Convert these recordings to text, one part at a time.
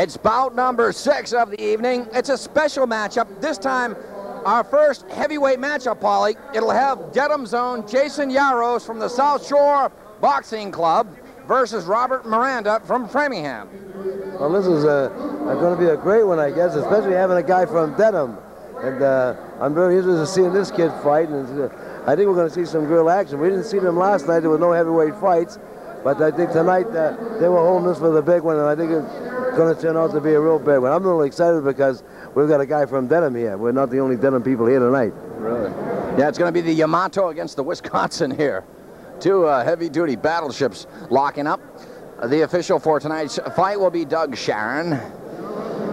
It's bout number 6 of the evening. It's a special matchup. This time, our first heavyweight matchup, Paulie. It'll have Dedham's own Jason Yarros from the South Shore Boxing Club versus Robert Miranda from Framingham. Well, this is going to be a great one, I guess, especially having a guy from Dedham. And I'm very interested in seeing this kid fight. And I think we're going to see some real action. We didn't see them last night. There were no heavyweight fights. But I think tonight they were holding this for the big one, and I think it's going to turn out to be a real big one. I'm really excited because we've got a guy from Dedham here. We're not the only Dedham people here tonight. Really? Yeah, it's going to be the Yamato against the Wisconsin here. Two heavy-duty battleships locking up. The official for tonight's fight will be Doug Sharon.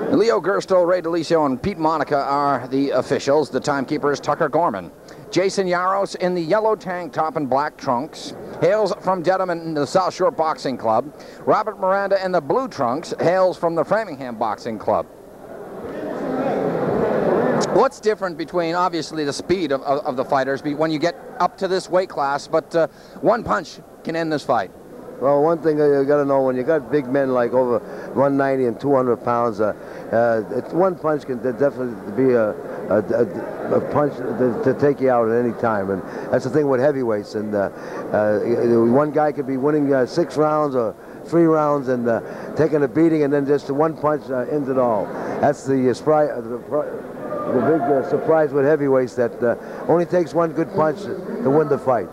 Leo Gersto, Ray DeLisio, and Pete Monica are the officials. The timekeeper is Tucker Gorman. Jason Yarros in the yellow tank top and black trunks hails from Dedham and the South Shore Boxing Club. Robert Miranda in the blue trunks hails from the Framingham Boxing Club. What's different between, obviously, the speed of the fighters when you get up to this weight class, but one punch can end this fight? Well, one thing you got to know, when you got big men like over 190 and 200 pounds, one punch can definitely be a punch to take you out at any time, and that's the thing with heavyweights. And one guy could be winning 6 rounds or 3 rounds and taking a beating, and then just one punch ends it all. That's the big surprise with heavyweights, that only takes one good punch to win the fight.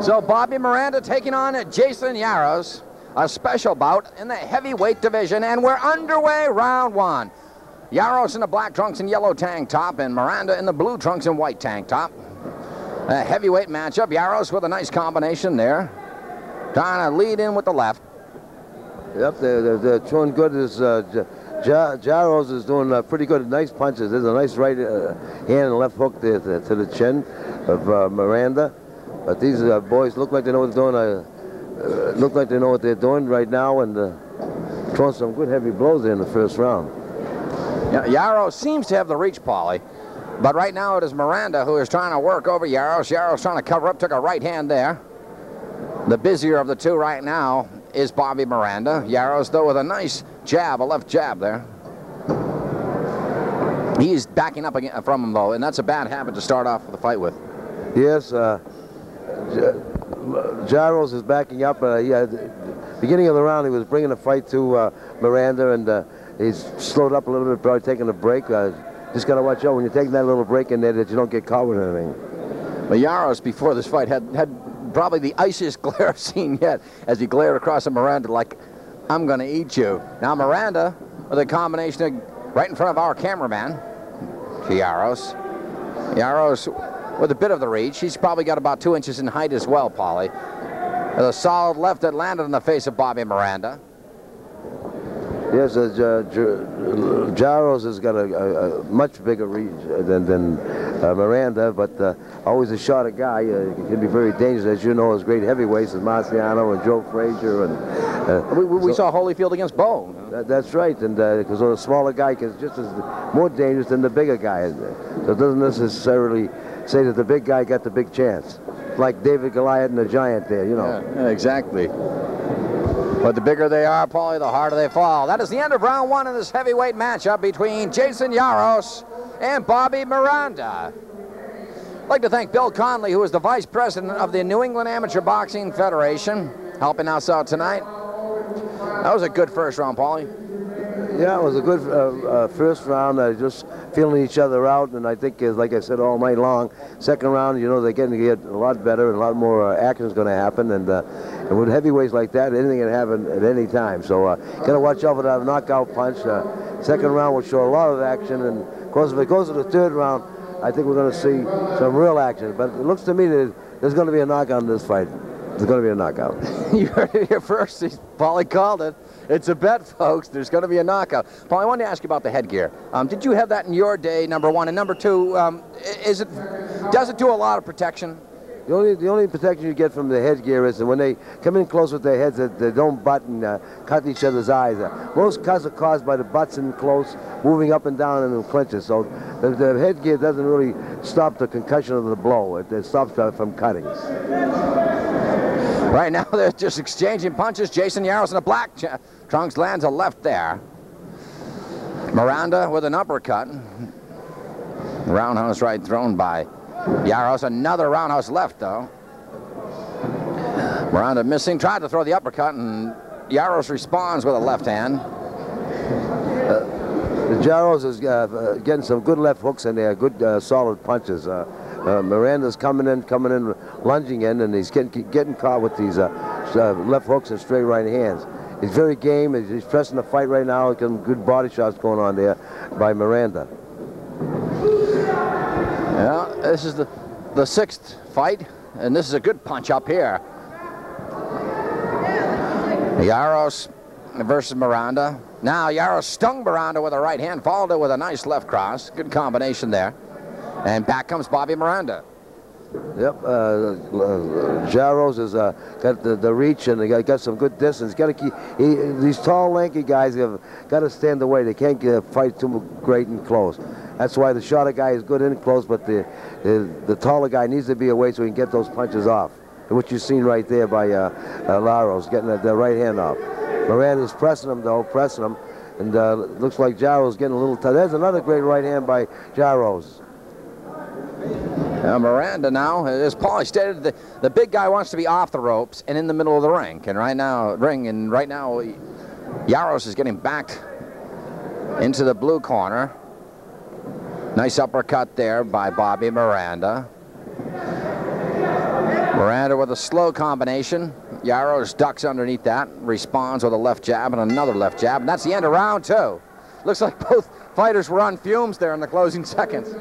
So Bobby Miranda taking on Jason Yarros, a special bout in the heavyweight division, and we're underway, round 1. Yarros in the black trunks and yellow tank top, and Miranda in the blue trunks and white tank top. A heavyweight matchup. Yarros with a nice combination there, trying to lead in with the left. Yep, they're doing good. Jarros is doing pretty good, nice punches. There's a nice right hand and left hook there to the chin of Miranda. But these boys look like they know what they're doing. Look like they know what they're doing right now, and throwing some good heavy blows there in the first round. Yeah, Yarros seems to have the reach, Paulie, but right now it is Miranda who is trying to work over Yarros. Yarros trying to cover up, took a right hand there. The busier of the two right now is Bobby Miranda. Yarros, though, with a nice jab, a left jab there. He's backing up again from him, though, and that's a bad habit to start off the fight with. Yes, Jarros is backing up. Beginning of the round, he was bringing the fight to Miranda, and he's slowed up a little bit, probably taking a break. Just got to watch out when you're taking that little break in there that you don't get caught with anything. But Yarros, before this fight, had probably the iciest glare I've seen yet, as he glared across at Miranda like, I'm going to eat you. Now Miranda, with a combination of right in front of our cameraman, to Yarros. Yarros with a bit of the reach. He's probably got about 2 inches in height as well, Paulie. With a solid left that landed in the face of Bobby Miranda. Yes, Jarros has got a much bigger reach than Miranda, but always a shorter guy. He can be very dangerous, as you know, as great heavyweights as Marciano and Joe Frazier. And we saw Holyfield against Bo. That's right, and because the smaller guy is just as more dangerous than the bigger guy. So it doesn't necessarily say that the big guy got the big chance. Like David Goliath and the Giant there, you know. Yeah, exactly. But the bigger they are, Paulie, the harder they fall. That is the end of round 1 in this heavyweight matchup between Jason Yarros and Bobby Miranda. I'd like to thank Bill Conley, who is the vice president of the New England Amateur Boxing Federation, helping us out tonight. That was a good first round, Paulie. Yeah, it was a good first round. Just feeling each other out, and I think, like I said, all night long. Second round, you know, they're getting to get a lot better, and a lot more action is going to happen. And with heavyweights like that, anything can happen at any time. So got to watch out for that knockout punch. Second round will show a lot of action, and of course, if it goes to the third round, I think we're going to see some real action. But it looks to me that there's going to be a knockout in this fight. There's going to be a knockout. You heard it here first. Paulie called it. It's a bet, folks. There's going to be a knockout. Paul, I wanted to ask you about the headgear. Did you have that in your day, number 1? And number 2, does it do a lot of protection? The only protection you get from the headgear is that when they come in close with their heads, that they don't butt and cut each other's eyes. Most cuts are caused by the butts in close, moving up and down in the clinches. So the headgear doesn't really stop the concussion of the blow. It stops from cutting. Right now, they're just exchanging punches. Jason Yarros in the black trunks lands a left there. Miranda with an uppercut. Roundhouse right thrown by Yarros. Another roundhouse left, though. Miranda missing, tried to throw the uppercut, and Yarros responds with a left hand. Jarros is getting some good left hooks in there, good solid punches. Miranda's coming in, lunging in, and he's getting caught with these left hooks and straight right hands. He's very game. He's pressing the fight right now. Good body shots going on there by Miranda. Yeah, this is the sixth fight, and this is a good punch up here. Yarros versus Miranda. Now Yarros stung Miranda with a right hand, followed it with a nice left cross. Good combination there. And back comes Bobby Miranda. Yep, Jarros has got the reach, and they got some good distance. Got to keep these tall, lanky guys have got to stand away. They can't fight too great and close. That's why the shorter guy is good in close, but the taller guy needs to be away so he can get those punches off. What you've seen right there by Yarros getting the right hand off. Miranda's pressing him though, and looks like Jarros getting a little tough. There's another great right hand by Jarros. Miranda now, as Paulie stated, the big guy wants to be off the ropes and in the middle of the ring. And right now, Yarros is getting backed into the blue corner. Nice uppercut there by Bobby Miranda. Miranda with a slow combination. Yarros ducks underneath that, responds with a left jab and another left jab, and that's the end of round two. Looks like both fighters were on fumes there in the closing seconds.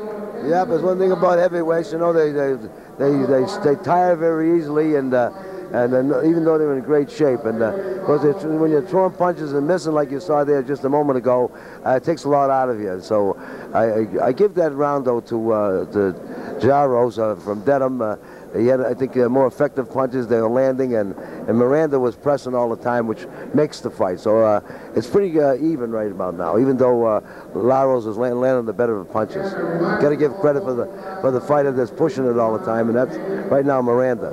Yeah, but one thing about heavyweights, you know, they tire very easily, and even though they're in great shape, and because when you're throwing punches and missing like you saw there just a moment ago, it takes a lot out of you. So I give that round though to Jarros from Dedham. He had, I think, more effective punches. They were landing, and Miranda was pressing all the time, which makes the fight. So it's pretty even right about now, even though Yarros is landing the better of punches. Got to give credit for the fighter that's pushing it all the time, and that's right now Miranda.